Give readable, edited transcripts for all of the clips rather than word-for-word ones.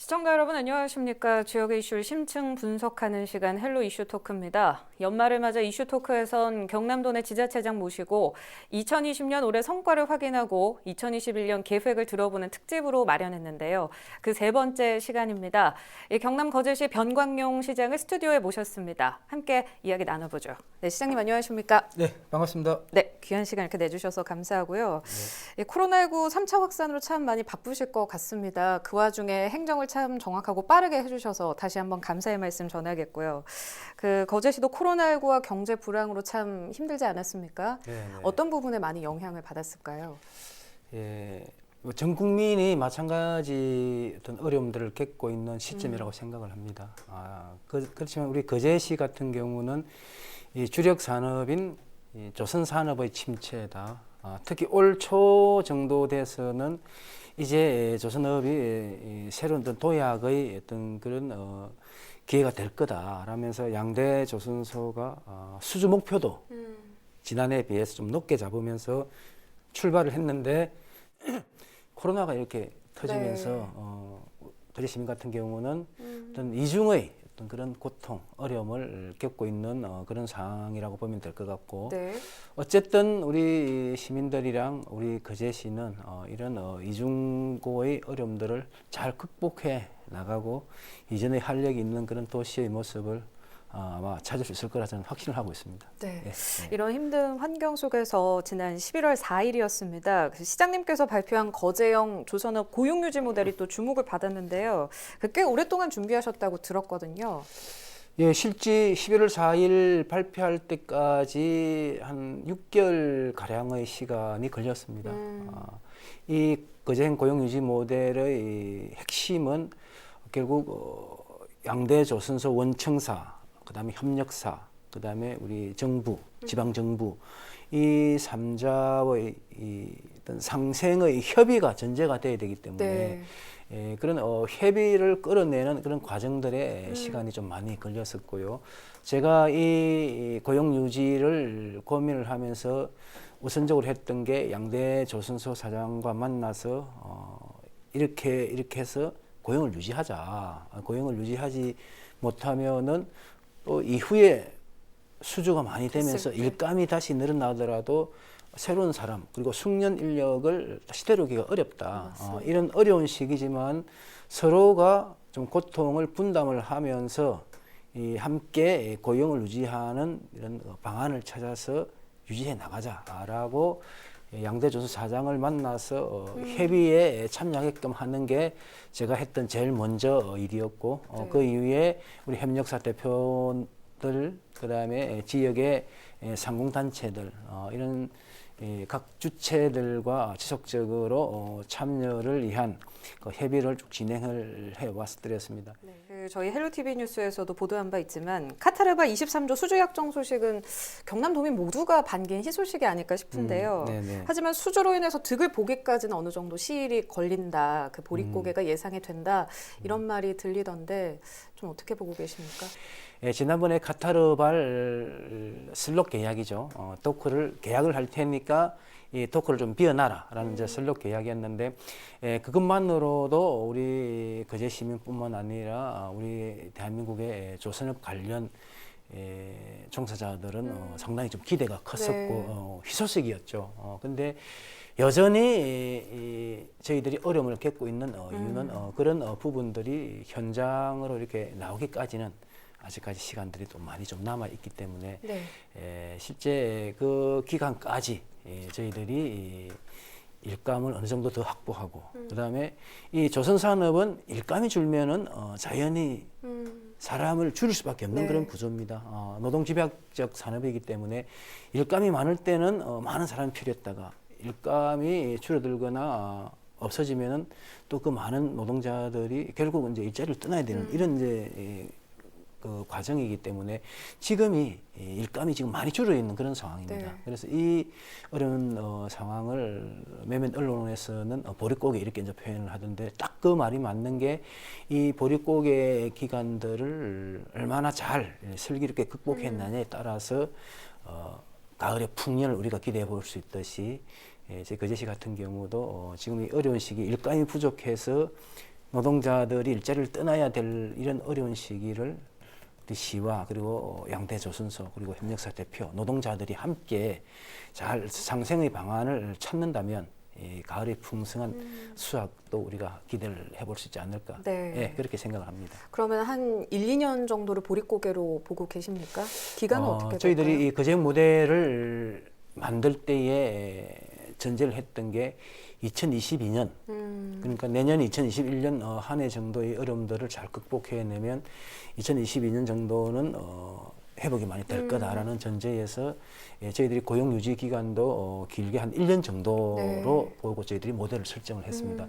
시청자 여러분 안녕하십니까. 지역의 이슈를 심층 분석하는 시간 헬로 이슈 토크입니다. 연말을 맞아 이슈 토크에선 경남도 내 지자체장 모시고 2020년 올해 성과를 확인하고 2021년 계획을 들어보는 특집으로 마련했는데요. 그 세 번째 시간입니다. 경남 거제시 변광용 시장을 스튜디오에 모셨습니다. 함께 이야기 나눠보죠. 네, 시장님 안녕하십니까? 네, 반갑습니다. 네, 귀한 시간 이렇게 내주셔서 감사하고요. 네. 코로나19 3차 확산으로 참 많이 바쁘실 것 같습니다. 그 와중에 행정을 참 정확하고 빠르게 해주셔서 다시 한번 감사의 말씀 전하겠고요. 그 거제시도 코로나19와 경제 불황으로 참 힘들지 않았습니까? 네. 어떤 부분에 많이 영향을 받았을까요? 전 국민이 마찬가지 어떤 어려움들을 겪고 있는 시점이라고 생각을 합니다. 그렇지만 우리 거제시 같은 경우는 이 주력 산업인 이 조선 산업의 침체다. 특히 올 초 정도 돼서는 이제 조선업이 새로운 어떤 도약의 어떤 그런 기회가 될 거다라면서 양대 조선소가 수주 목표도 지난해에 비해서 좀 높게 잡으면서 출발을 했는데 코로나가 이렇게 터지면서 거제 시민 같은 경우는 어떤 이중의 어떤 그런 고통, 어려움을 겪고 있는 그런 상황이라고 보면 될 것 같고, 어쨌든 우리 시민들이랑 우리 거제시는 이런 이중고의 어려움들을 잘 극복해 나가고 이전에 활력이 있는 그런 도시의 모습을 아마 찾을 수 있을 거라 저는 확신을 하고 있습니다. 네. 이런 힘든 환경 속에서 지난 11월 4일이었습니다. 시장님께서 발표한 거제형 조선업 고용유지 모델이 또 주목을 받았는데요. 꽤 오랫동안 준비하셨다고 들었거든요. 예, 실제 11월 4일 발표할 때까지 한 6개월 가량의 시간이 걸렸습니다. 이 거제형 고용유지 모델의 핵심은 결국 양대 조선소 원청사, 그다음에 협력사, 그다음에 우리 정부, 지방 정부 이 3자의 어떤 상생의 협의가 전제가 돼야 되기 때문에 그런 협의를 끌어내는 그런 과정들에 시간이 좀 많이 걸렸었고요. 제가 이 고용 유지를 고민을 하면서 우선적으로 했던 게 양대 조선소 사장과 만나서 이렇게 해서 고용을 유지하자. 고용을 유지하지 못하면은 또 이후에 수주가 많이 되면서 일감이 다시 늘어나더라도 새로운 사람 그리고 숙련 인력을 다시 데려오기가 어렵다. 이런 어려운 시기지만 서로가 좀 고통을 분담을 하면서 함께 고용을 유지하는 이런 방안을 찾아서 유지해 나가자라고 양대 조선 사장을 만나서 협의에 참여하게끔 하는 게 제가 했던 제일 먼저 일이었고 그 이후에 우리 협력사 대표들 그다음에 지역의 상공단체들 이런 각 주체들과 지속적으로 참여를 위한 그 협의를 쭉 진행을 해왔었습니다. 저희 헬로티비 뉴스에서도 보도한 바 있지만 카타르바 23조 수주 약정 소식은 경남도민 모두가 반긴 희소식이 아닐까 싶은데요. 하지만 수주로 인해서 득을 보기까지는 어느 정도 시일이 걸린다. 그 보릿고개가 예상이 된다. 이런 말이 들리던데 좀 어떻게 보고 계십니까? 지난번에 카타르발 슬롯 계약이죠. 도크를 계약을 할 테니까 이 도크를 좀 비워놔라라는 이제 슬롯 계약이었는데 그것만으로도 우리 거제 시민뿐만 아니라 우리 대한민국의 조선업 관련 종사자들은 상당히 좀 기대가 컸었고 희소식이었죠. 근데 여전히 저희들이 어려움을 겪고 있는 이유는 그런 부분들이 현장으로 이렇게 나오기까지는 아직까지 시간들이 또 많이 좀 남아 있기 때문에 실제 그 기간까지 저희들이 일감을 어느 정도 더 확보하고 그다음에 이 조선 산업은 일감이 줄면은 자연히 사람을 줄일 수밖에 없는 그런 구조입니다. 노동 집약적 산업이기 때문에 일감이 많을 때는 많은 사람이 필요했다가 일감이 줄어들거나 없어지면은 또 그 많은 노동자들이 결국 이제 일자리를 떠나야 되는 이런 이제 그 과정이기 때문에 지금이 일감이 지금 많이 줄어 있는 그런 상황입니다. 그래서 이 어려운 상황을 몇몇 언론에서는 보릿고개 이렇게 이제 표현을 하던데 딱 그 말이 맞는 게 이 보릿고개 기간들을 얼마나 잘 슬기롭게 극복했느냐에 따라서 가을의 풍년을 우리가 기대해 볼 수 있듯이 제 거제시 같은 경우도 지금 이 어려운 시기 일감이 부족해서 노동자들이 일자리를 떠나야 될 이런 어려운 시기를 우리 시와 그리고 양대 조선소 그리고 협력사 대표 노동자들이 함께 잘 상생의 방안을 찾는다면 이 가을의 풍성한 수확도 우리가 기대를 해볼 수 있지 않을까. 네. 예, 그렇게 생각을 합니다. 그러면 한 1, 2년 정도를 보릿고개로 보고 계십니까? 기간은 어떻게 저희들이 될까요? 이 거제 모델을 만들 때에 전제를 했던 게 2022년 그러니까 내년 2021년 한 해 정도의 어려움들을 잘 극복해내면 2022년 정도는 회복이 많이 될 거다라는 전제에서 저희들이 고용 유지 기간도 길게 한 1년 정도로 네. 보고 저희들이 모델을 설정을 했습니다.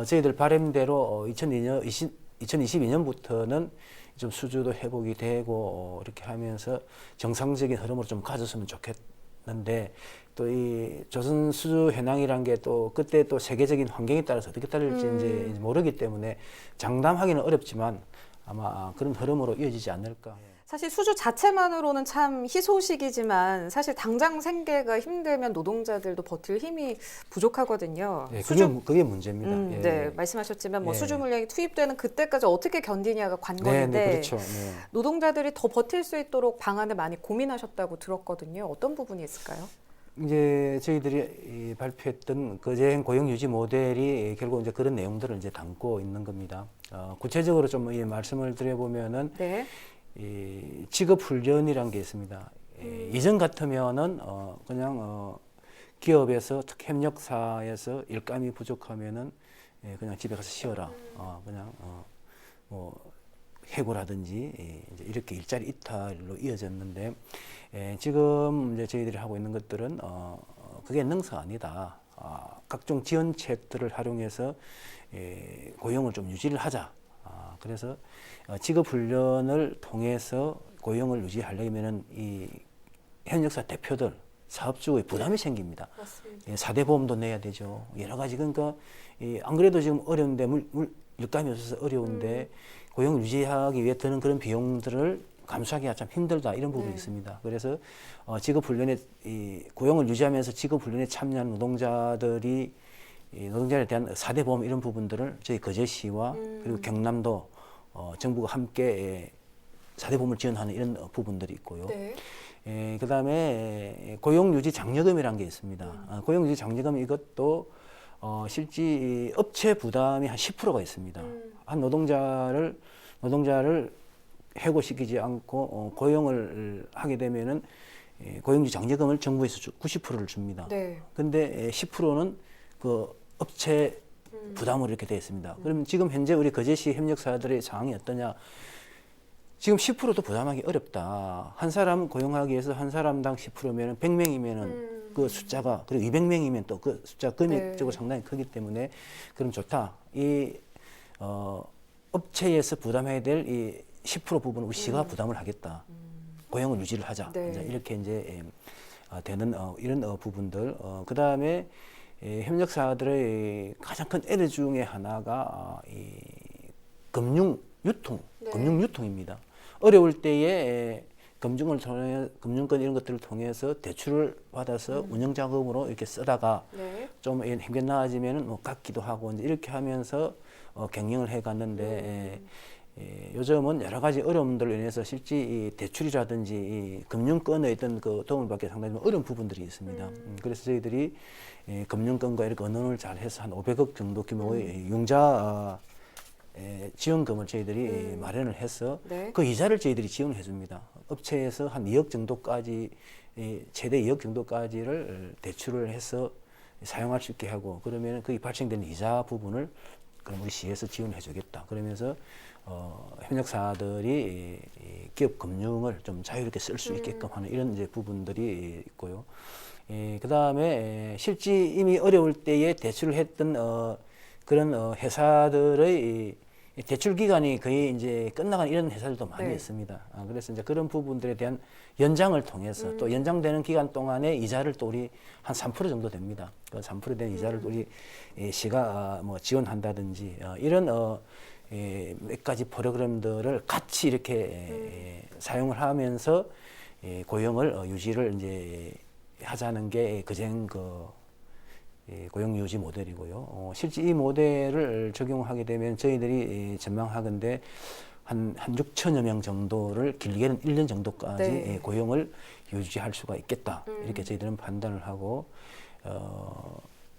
저희들 바람대로 2022년부터는 좀 수주도 회복이 되고 이렇게 하면서 정상적인 흐름으로 좀 가졌으면 좋겠는데 또 이 조선 수주 현황이란 게 또 그때 또 세계적인 환경에 따라서 어떻게 따를지 이제 모르기 때문에 장담하기는 어렵지만 아마 그런 흐름으로 이어지지 않을까. 사실 수주 자체만으로는 참 희소식이지만 사실 당장 생계가 힘들면 노동자들도 버틸 힘이 부족하거든요. 네, 수주 그게 문제입니다. 예. 네, 말씀하셨지만 뭐 예. 수주 물량이 투입되는 그때까지 어떻게 견디냐가 네, 관건인데 네, 그렇죠. 네. 노동자들이 더 버틸 수 있도록 방안을 많이 고민하셨다고 들었거든요. 어떤 부분이 있을까요? 이제 저희들이 발표했던 거제행 고용 유지 모델이 결국 이제 그런 내용들을 이제 담고 있는 겁니다. 구체적으로 좀 말씀을 드려보면은 네. 이 직업 훈련이란 게 있습니다. 이전 같으면은 그냥 기업에서 특히 협력사에서 일감이 부족하면은 그냥 집에 가서 쉬어라. 그냥 뭐 해고라든지 이제 이렇게 일자리 이탈로 이어졌는데 지금 이제 저희들이 하고 있는 것들은 그게 능사가 아니다. 각종 지원책들을 활용해서 고용을 좀 유지를 하자. 그래서 직업 훈련을 통해서 고용을 유지하려면은 이 협력사 대표들 사업주의 부담이 생깁니다. 맞습니다. 4대 보험도 내야 되죠. 여러 가지 그러니까 안 그래도 지금 어려운데 일감이 없어서 어려운데 고용을 유지하기 위해 드는 그런 비용들을 감수하기가 참 힘들다 이런 부분이 있습니다. 그래서 직업 훈련에 고용을 유지하면서 직업 훈련에 참여한 노동자들이 이 노동자에 대한 4대 보험 이런 부분들을 저희 거제시와 그리고 경남도 정부가 함께 4대 보험을 지원하는 이런 부분들이 있고요. 네. 그다음에 고용유지 장려금이라는 게 있습니다. 고용유지 장려금 이것도 실제 업체 부담이 한 10%가 있습니다. 한 노동자를 해고시키지 않고 고용을 하게 되면은 고용유지 장려금을 정부에서 90%를 줍니다. 네. 근데 10%는 그 업체 부담으로 이렇게 되어 있습니다. 그러면 지금 현재 우리 거제시 협력사들의 상황이 어떠냐? 지금 10%도 부담하기 어렵다. 한 사람 고용하기 위해서 한 사람당 10%면은 100명이면은 그 숫자가 그리고 200명이면 또 그 숫자 금액적으로 상당히 크기 때문에 그럼 좋다. 이 업체에서 부담해야 될 이 10% 부분을 우리 시가 부담을 하겠다. 고용을 유지를 하자. 네. 이제 이렇게 이제 되는 이런 부분들. 그 다음에 협력사들의 가장 큰 애를 중에 하나가 이 금융 유통입니다. 어려울 때에 금융권 이런 것들을 통해서 대출을 받아서 운영 자금으로 이렇게 쓰다가 네. 좀 힘겨 나아지면은 뭐 갚기도 하고 이제 이렇게 하면서 경영을 해 갔는데 요즘은 여러 가지 어려움들로 인해서 실제 이 대출이라든지 이 금융권의 어떤 그 도움을 받기 상당히 어려운 부분들이 있습니다. 그래서 저희들이 금융권과 이렇게 언론을 잘 해서 한 500억 정도 규모의 융자 지원금을 저희들이 마련을 해서 네. 그 이자를 저희들이 지원해 줍니다. 업체에서 한 2억 정도까지 최대 2억 정도까지를 대출을 해서 사용할 수 있게 하고 그러면 그 발생되는 이자 부분을 그럼 우리 시에서 지원해 주겠다. 그러면서 협력사들이 이 기업 금융을 좀 자유롭게 쓸 수 있게끔 하는 이런 이제 부분들이 있고요. 그 다음에 실제 이미 어려울 때에 대출을 했던 그런 회사들의 이 대출 기간이 거의 이제 끝나간 이런 회사들도 많이 네. 있습니다. 그래서 이제 그런 부분들에 대한 연장을 통해서 또 연장되는 기간 동안에 이자를 또 우리 한 3% 정도 됩니다. 그 3% 된 이자를 우리 시가 뭐 지원한다든지 이런 몇 가지 프로그램들을 같이 이렇게 사용을 하면서 고용을 유지를 이제 하자는 게 그쟁 고용 유지 모델이고요. 실제 이 모델을 적용하게 되면 저희들이 전망하건대 한 6천여 명 정도를 길게는 1년 정도까지 네. 고용을 유지할 수가 있겠다. 이렇게 저희들은 판단을 하고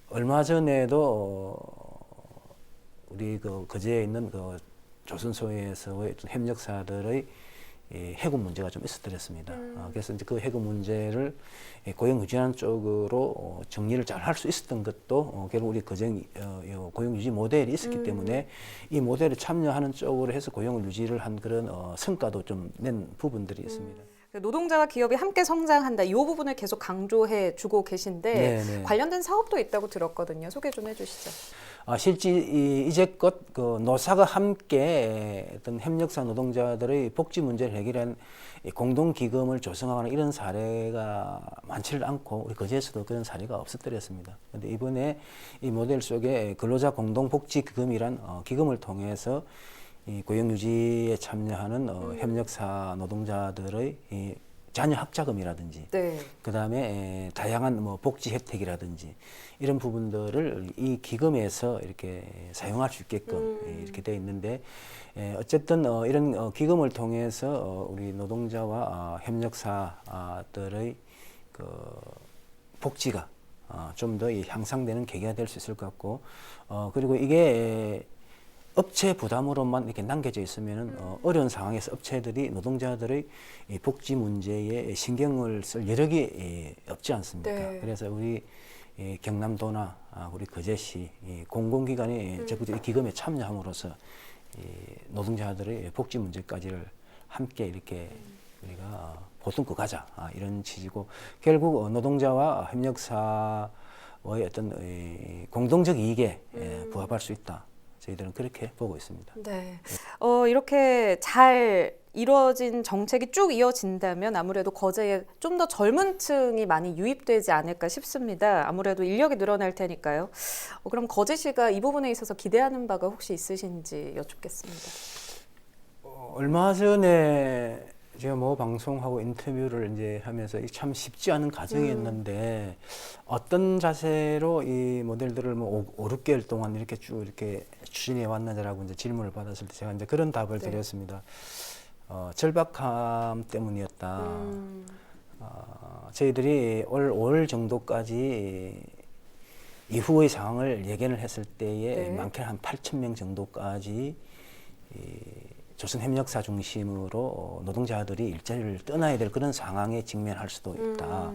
얼마 전에도 우리 그 거제에 있는 그 조선소에서의 협력사들의 해고 문제가 좀 있었더랬습니다. 그래서 이제 그 해고 문제를 고용 유지하는 쪽으로 정리를 잘 할 수 있었던 것도 결국 우리 고용 유지 모델이 있었기 때문에 이 모델에 참여하는 쪽으로 해서 고용을 유지를 한 그런 성과도 좀 낸 부분들이 있습니다. 노동자와 기업이 함께 성장한다. 이 부분을 계속 강조해 주고 계신데 네네. 관련된 사업도 있다고 들었거든요. 소개 좀 해주시죠. 실제 이제껏 그 노사가 함께 어떤 협력사 노동자들의 복지 문제를 해결한 공동기금을 조성하거나 이런 사례가 많지를 않고 우리 거제에서도 그런 사례가 없었더랬습니다. 그런데 이번에 이 모델 속에 근로자 공동복지기금이란 기금을 통해서 이 고용유지에 참여하는 협력사 노동자들의 이 자녀 학자금이라든지 네. 그다음에 다양한 뭐 복지 혜택이라든지 이런 부분들을 이 기금에서 이렇게 사용할 수 있게끔 이렇게 돼 있는데 어쨌든 이런 기금을 통해서 우리 노동자와 협력사들의 그 복지가 좀 더 향상되는 계기가 될 수 있을 것 같고 그리고 이게 업체 부담으로만 이렇게 남겨져 있으면은 어려운 상황에서 업체들이 노동자들의 이 복지 문제에 신경을 쓸 여력이 없지 않습니까? 네. 그래서 우리 경남도나 우리 거제시 공공기관이 적극적으로 이 기금에 참여함으로써 노동자들의 복지 문제까지를 함께 이렇게 우리가 보듬고 가자 이런 취지고 결국 노동자와 협력사의 어떤 공동적 이익에 부합할 수 있다. 저희들은 그렇게 보고 있습니다. 네. 이렇게 잘 이루어진 정책이 쭉 이어진다면 아무래도 거제에 좀 더 젊은 층이 많이 유입되지 않을까 싶습니다. 아무래도 인력이 늘어날 테니까요. 그럼 거제시가 이 부분에 있어서 기대하는 바가 혹시 있으신지 여쭙겠습니다. 얼마 전에 제가 뭐 방송하고 인터뷰를 이제 하면서 참 쉽지 않은 과정이었는데 어떤 자세로 이 모델들을 뭐 5, 6개월 동안 이렇게 쭉 이렇게 추진해 왔느냐라고 이제 질문을 받았을 때 제가 이제 그런 답을 네. 드렸습니다. 절박함 때문이었다. 저희들이 올 5월 정도까지 이후의 상황을 예견을 했을 때에 네. 많게는 한 8,000명 정도까지 조선협력사 중심으로 노동자들이 일자리를 떠나야 될 그런 상황에 직면할 수도 있다.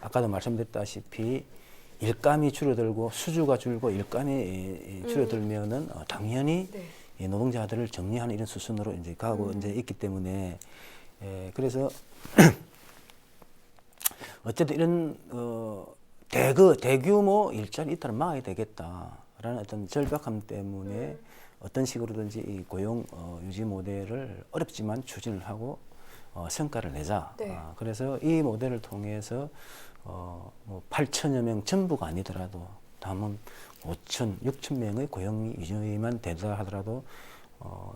아까도 말씀드렸다시피 일감이 줄어들고 수주가 줄고 일감이 줄어들면은 당연히 네. 노동자들을 정리하는 이런 수순으로 이제 가고 이제 있기 때문에 그래서 어쨌든 이런 대규모 일자리 이탈을 막아야 되겠다라는 어떤 절박함 때문에 어떤 식으로든지 이 고용 유지 모델을 어렵지만 추진을 하고 성과를 내자. 네. 그래서 이 모델을 통해서 뭐 8천여 명 전부가 아니더라도 다음은 5천, 6천 명의 고용 유지만 되더라 하더라도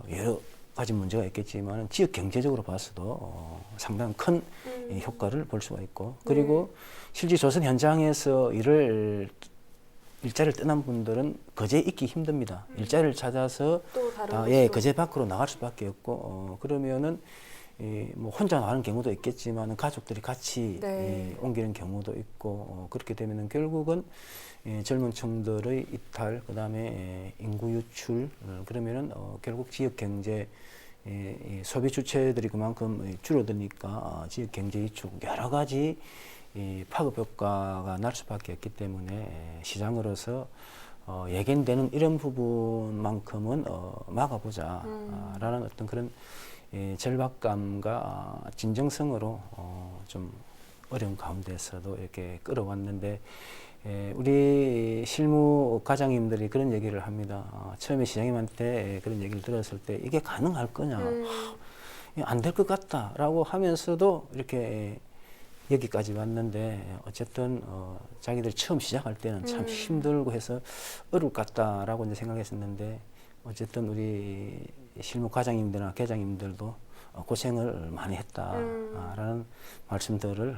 여러 가지 문제가 있겠지만 지역 경제적으로 봐서도 상당히 큰 효과를 볼 수가 있고 그리고 실제 조선 현장에서 일자리를 떠난 분들은 거제에 있기 힘듭니다. 일자리를 찾아서 또 다른 거제 밖으로 나갈 수밖에 없고 그러면은 뭐 혼자 나가는 경우도 있겠지만 가족들이 같이 네. 옮기는 경우도 있고 그렇게 되면은 결국은 젊은 층들의 이탈 그다음에 인구 유출 그러면은 결국 지역 경제 소비 주체들이 그만큼 줄어드니까 지역 경제 위축 여러 가지 파급 효과가 날 수밖에 없기 때문에 시장으로서 예견되는 이런 부분만큼은 막아보자라는 어떤 그런 절박감과 진정성으로 좀 어려운 가운데서도 이렇게 끌어왔는데 우리 실무 과장님들이 그런 얘기를 합니다. 처음에 시장님한테 그런 얘기를 들었을 때 이게 가능할 거냐 안 될 것 같다라고 하면서도 이렇게 여기까지 왔는데 어쨌든 자기들이 처음 시작할 때는 참 힘들고 해서 어려울 것 같다라고 이제 생각했었는데 어쨌든 우리 실무 과장님들이나 계장님들도 고생을 많이 했다라는 말씀들을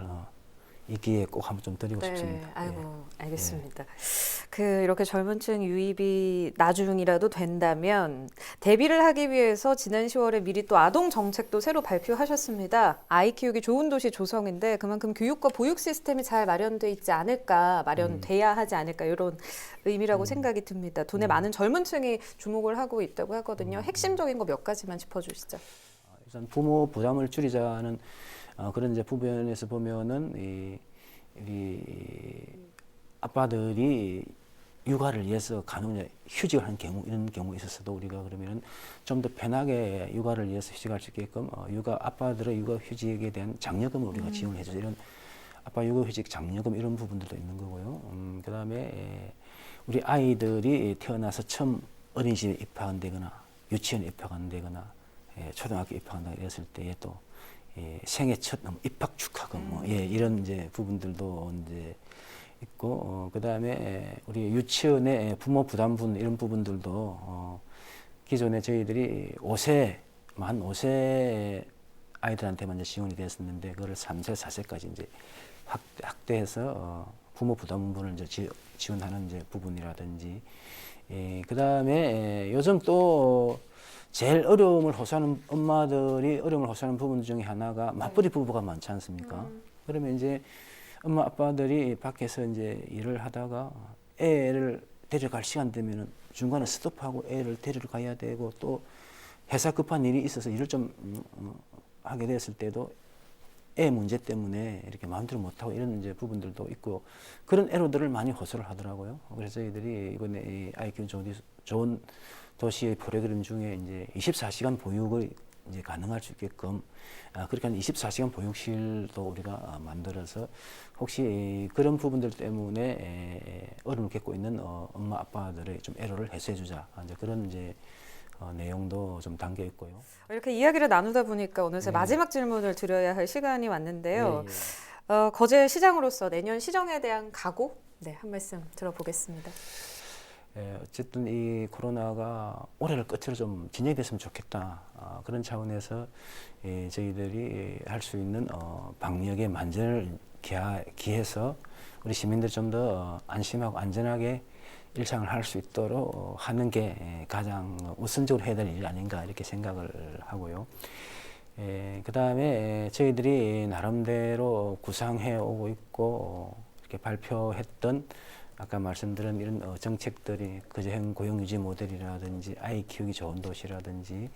이 기회에 꼭 한번 좀 드리고 네, 싶습니다. 아이고, 알겠습니다. 이렇게 젊은 층 유입이 나중이라도 된다면 대비를 하기 위해서 지난 10월에 미리 또 아동 정책도 새로 발표하셨습니다. 아이 키우기 좋은 도시 조성인데 그만큼 교육과 보육 시스템이 잘 마련돼 있지 않을까, 마련돼야 하지 않을까 이런 의미라고 생각이 듭니다. 돈에 많은 젊은 층이 주목을 하고 있다고 하거든요. 핵심적인 거 몇 가지만 짚어주시죠. 우선 부모 부담을 줄이자는 그런 이제 부분에서 보면은 이 아빠들이 육아를 위해서 간혹 휴직을 한 경우 이런 경우 있었어도 우리가 그러면은 좀 더 편하게 육아를 위해서 휴직할 수 있게끔 아빠들의 육아 휴직에 대한 장려금을 우리가 지원을 해주죠. 이런 아빠 육아 휴직 장려금 이런 부분들도 있는 거고요. 그다음에 우리 아이들이 태어나서 처음 어린이집에 입학한다거나 유치원에 입학한다거나 초등학교 입학한다거나 이랬을 때에 또 생애 첫 입학 축하금 이런 이제 부분들도 이제 있고 그다음에 우리 유치원의 부모 부담분 이런 부분들도 기존에 저희들이 만 5세 아이들한테만 이제 지원이 됐었는데 그거를 3세, 4세까지 이제 확대해서 부모 부담분을 이제 지원하는 이제 부분이라든지 그다음에 요즘 또 제일 어려움을 호소하는 부분 중에 하나가 맞벌이 부부가 많지 않습니까? 그러면 이제 엄마 아빠들이 밖에서 이제 일을 하다가 애를 데려갈 시간 되면은 중간에 스톱하고 애를 데리러 가야 되고 또 회사 급한 일이 있어서 일을 좀 하게 됐을 때도 애 문제 때문에 이렇게 마음대로 못하고 이런 이제 부분들도 있고 그런 애로들을 많이 호소를 하더라고요. 그래서 저희들이 이번에 이 아이 키우기 좋은 도시의 프로그램 중에 이제 24시간 보육을 이제 가능할 수 있게끔 그렇게 한 24시간 보육실도 우리가 만들어서 혹시 그런 부분들 때문에 어려움을 겪고 있는 엄마 아빠들의 좀 애로를 해소해주자 이제 그런 이제 내용도 좀 담겨 있고요. 이렇게 이야기를 나누다 보니까 어느새 마지막 질문을 드려야 할 시간이 왔는데요. 거제 시장으로서 내년 시정에 대한 각오 한 말씀 들어보겠습니다. 어쨌든 이 코로나가 올해를 끝으로 좀 진행이 됐으면 좋겠다. 그런 차원에서 저희들이 할 수 있는 방역의 만전을 기해서 우리 시민들 좀 더 안심하고 안전하게 일상을 할 수 있도록 하는 게 가장 우선적으로 해야 될 일 아닌가 이렇게 생각을 하고요. 그 다음에 저희들이 나름대로 구상해 오고 있고 이렇게 발표했던 아까 말씀드린 이런 정책들이 그저형 고용유지 모델이라든지 아이 키우기 좋은 도시라든지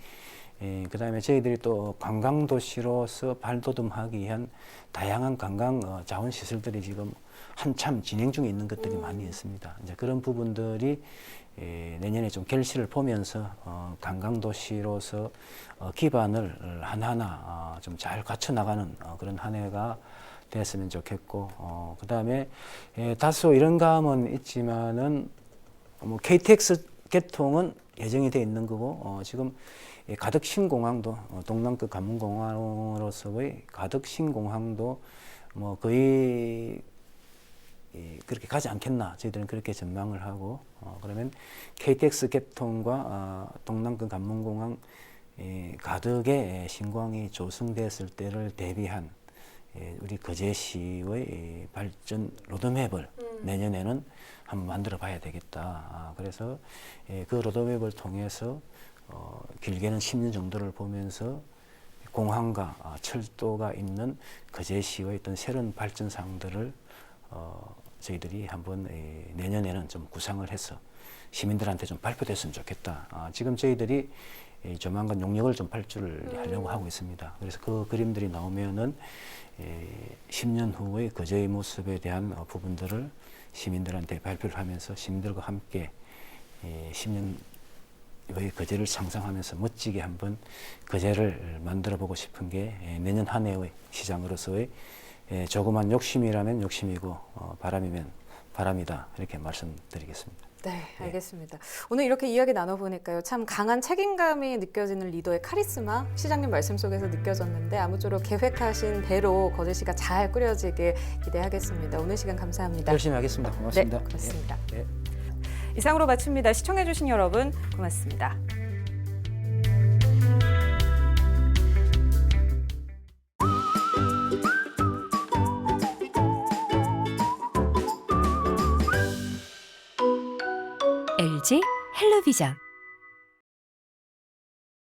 그 다음에 저희들이 또 관광도시로서 발돋움하기 위한 다양한 관광 자원시설들이 지금 한참 진행 중에 있는 것들이 많이 있습니다. 이제 그런 부분들이 내년에 좀 결실을 보면서 관광도시로서 기반을 하나하나 좀 잘 갖춰 나가는 그런 한 해가 됐으면 좋겠고 그 다음에 다소 이런 감은 있지만은 KTX 개통은 예정이 돼 있는 거고 지금 가덕 신공항도 동남권 관문공항으로서의 가덕 신공항도 거의 그렇게 가지 않겠나 저희들은 그렇게 전망을 하고 그러면 KTX 개통과 동남권 관문공항 가덕의 신공항이 조성됐을 때를 대비한 우리 거제시의 발전 로드맵을 내년에는 한번 만들어 봐야 되겠다. 그래서 그 로드맵을 통해서 길게는 10년 정도를 보면서 공항과 철도가 있는 거제시의 어떤 새로운 발전 사항들을 저희들이 한번 내년에는 좀 구상을 해서 시민들한테 좀 발표됐으면 좋겠다. 지금 저희들이 조만간 용역을 좀 발주를 하려고 하고 있습니다. 그래서 그 그림들이 나오면은 10년 후의 거제의 모습에 대한 부분들을 시민들한테 발표를 하면서 시민들과 함께 10년 후의 거제를 상상하면서 멋지게 한번 거제를 만들어 보고 싶은 게 내년 한 해의 시장으로서의 조그만 욕심이라면 욕심이고 바람이면 바람이다 이렇게 말씀드리겠습니다. 네, 알겠습니다. 오늘 이렇게 이야기 나눠보니까요. 참 강한 책임감이 느껴지는 리더의 카리스마 시장님 말씀 속에서 느껴졌는데 아무쪼록 계획하신 대로 거제시가 잘 꾸려지길 기대하겠습니다. 오늘 시간 감사합니다. 열심히 하겠습니다. 고맙습니다. 네, 고맙습니다. 이상으로 마칩니다. 시청해주신 여러분 고맙습니다. 클로비전.